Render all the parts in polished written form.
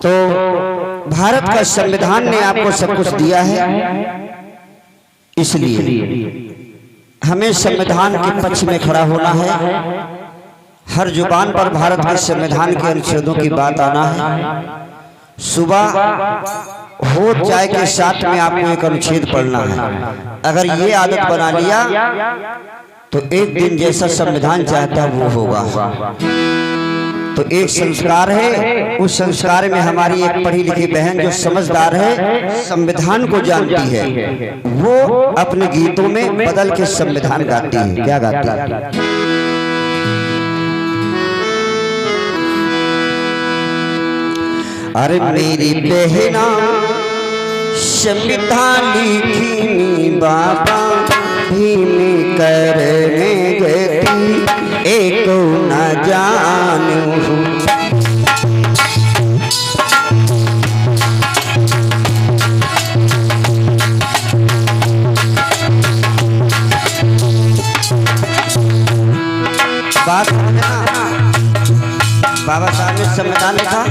तो भारत का संविधान ने आपको सब कुछ दिया है, इसलिए हमें संविधान के पक्ष में खड़ा होना है। हर जुबान पर भारत के संविधान के अनुच्छेदों की बात आना है। सुबह हो चाय के साथ में आपको एक अनुच्छेद पढ़ना है। अगर ये आदत बना लिया तो एक दिन जैसा संविधान चाहता है वो होगा। तो एक संस्कार है, उस संस्कार में हमारी एक पढ़ी लिखी बहन जो समझदार है, संविधान को जानती है, वो अपने गीतों में बदल के संविधान गाती है। क्या गाती है? अरे मेरी बहना संविधान लिखी बाबा भीम करने गई एक न जानू। बात बाबा साहब ने संविधान लिखा,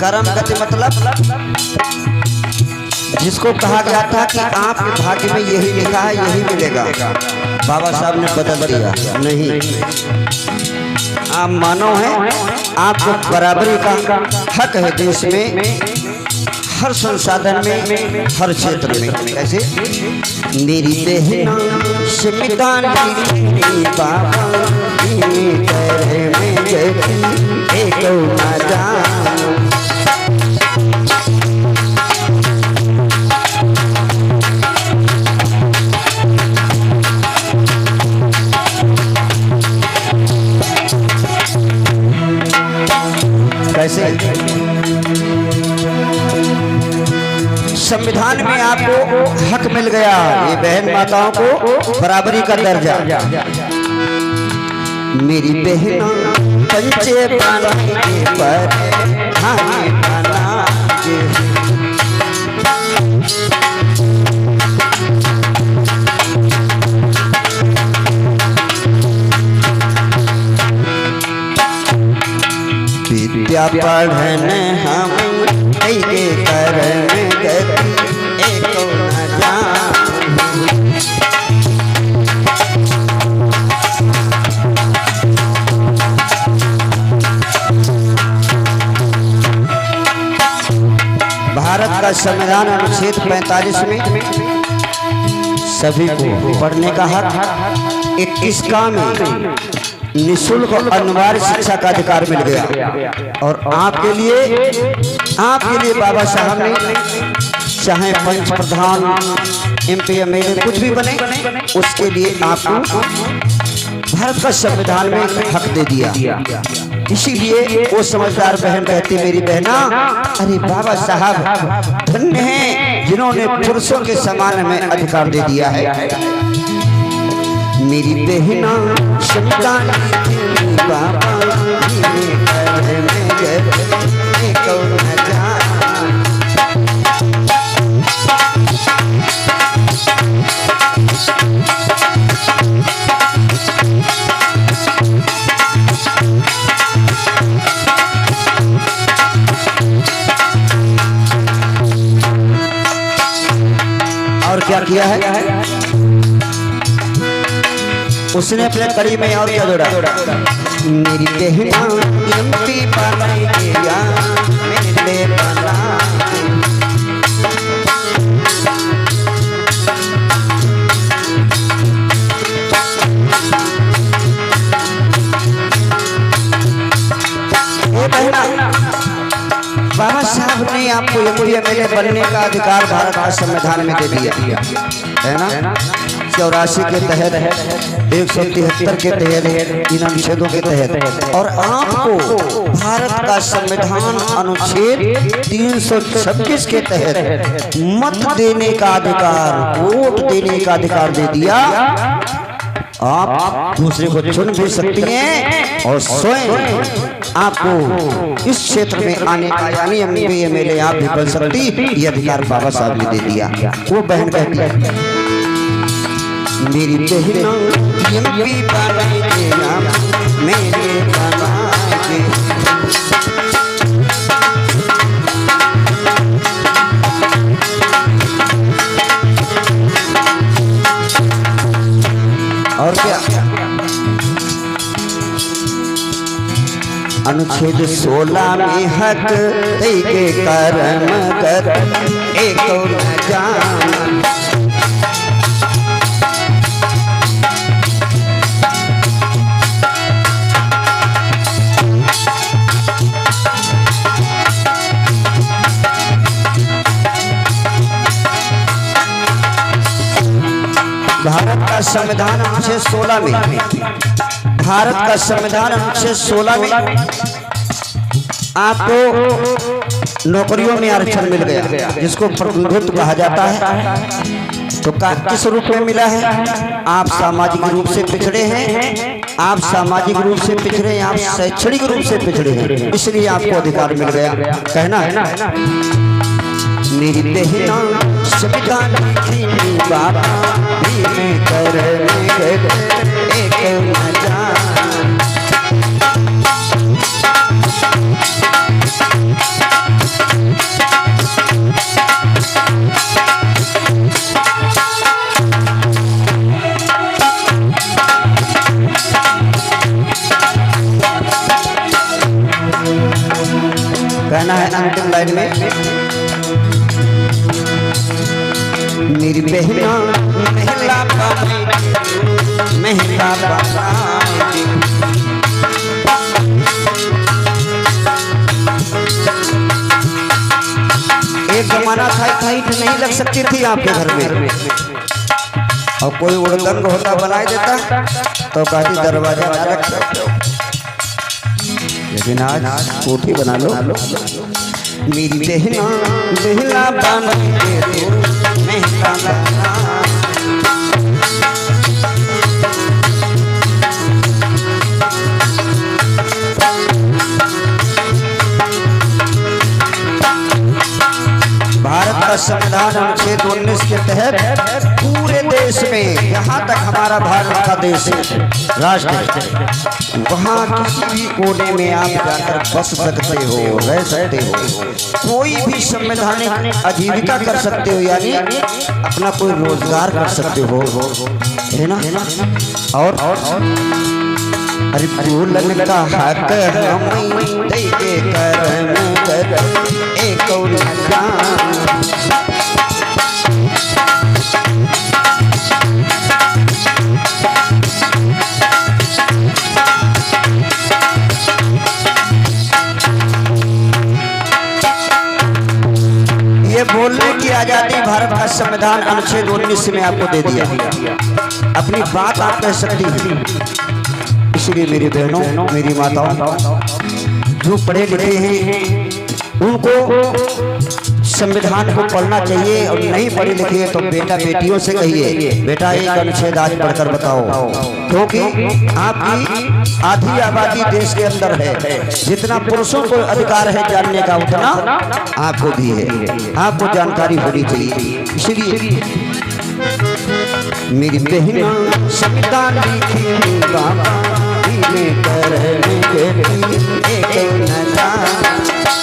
कर्म गति मतलब जिसको कहा गया था कि आपके भाग्य में यही लिखा है यही मिलेगा, बाबा साहब ने बदल दिया। नहीं, आप मानव हैं, आपको बराबरी का हक है देश में, हर संसाधन में, हर क्षेत्र में। कैसे? मेरी बहना संविधान बाबा में एक न जानू। कैसे? संविधान में आपको हक मिल गया, ये बहन माताओं को बराबरी का दर्जा। मेरी बहना पंचे बनाने पर खाने बना के विद्या पढ़ने हम के करने गति एक न जानू। भारत का संविधान अनुच्छेद 45 में सभी को पढ़ने का हक, 21 में निःशुल्क और अनिवार्य शिक्षा का अधिकार मिल गया। और आपके लिए बाबा साहब ने चाहे पंच प्रधान, MP, MLA कुछ भी बने, उसके लिए आपको भारत का संविधान में हक दे दिया। इसीलिए वो समझदार बहन कहती, मेरी बहना, अरे बाबा साहब धन्य हैं जिन्होंने पुरुषों के समान में अधिकार दे दिया है। मेरी बहना संविधान बाबा और क्या किया है उसने अपने कड़ी में और क्या जोड़ा? मेरी बहना MP बनाई गया मेरे बना। वो बहना, बाबा साहब ने आपको MP, MLA बनने का अधिकार भारत का संविधान में दे दिया है ना। 84 के तहत, 173 के तहत, इन अनुच्छेदों के तहत, और आपको भारत का संविधान अनुच्छेद 326 के तहत मत देने का अधिकार, वोट देने का अधिकार दे दिया। आप दूसरे को चुन भी सकती हैं और स्वयं आपको इस क्षेत्र में आने का, यानी MP, MLA आप भी बन सकती, ये अधिकार बाबा साहब ने दे दिया। वो बहन कहती है, मेरी बहना MP बनाई गया मेरे बना के। अनुच्छेद 16 में हक के कर्म कर एक न जान। भारत का संविधान अनुच्छेद 16 में, भारत का संविधान अनुच्छेद 16 में आपको नौकरियों में आरक्षण मिल गया, जिसको प्रभुत्व कहा जाता है। तो किस रूप में मिला है? आप सामाजिक रूप से पिछड़े हैं, आप सामाजिक रूप से पिछड़े हैं, आप शैक्षणिक रूप से पिछड़े हैं, इसलिए आपको अधिकार मिल गया। कहना है मेरी बहना संविधान की बाबा में कर एक न जान। कहना है अंतिम लाइन में मेरी बहना महिला एक जमाना था ईंट नहीं लग सकती थी आपके घर में, और कोई उड़दंग होता बनाए देता तो कहती दरवाजा ना रख सकते, लेकिन आज कोठी बना लो। मेरी बहना बहला बन के महिला बना। भारत का संविधान अनुच्छेद 19 के तहत पूरे देश में, यहाँ तक हमारा भारत का देश राष्ट्र, वहाँ किसी भी कोने में आप जाकर बस सकते हो, रह सकते हो, कोई भी संवैधानिक आजीविका कर सकते हो, यानी अपना कोई रोजगार कर सकते हो, है ना। और अरे बोलन का हक हम देके कर्म कर एक और जान। ये बोलने की आजादी भारत का संविधान अनुच्छेद 19 में आपको दे दिया, अपनी बात आप कह सकती हैं। इसलिए मेरी बहनों, मेरी माताओं, जो पढ़े लिखे हैं उनको संविधान को पढ़ना चाहिए, और नहीं पढ़े लिखे तो बेटा बेटियों से कहिए बेटा एक अनुच्छेद आज पढ़कर बताओ, क्योंकि आपकी आधी आबादी देश के अंदर है। जितना पुरुषों को अधिकार है जानने का, उतना आपको भी है, आपको जानकारी होनी चाहिए। इसलिए मेरी बहन संविधान लिखी बाबा कर एक न जान।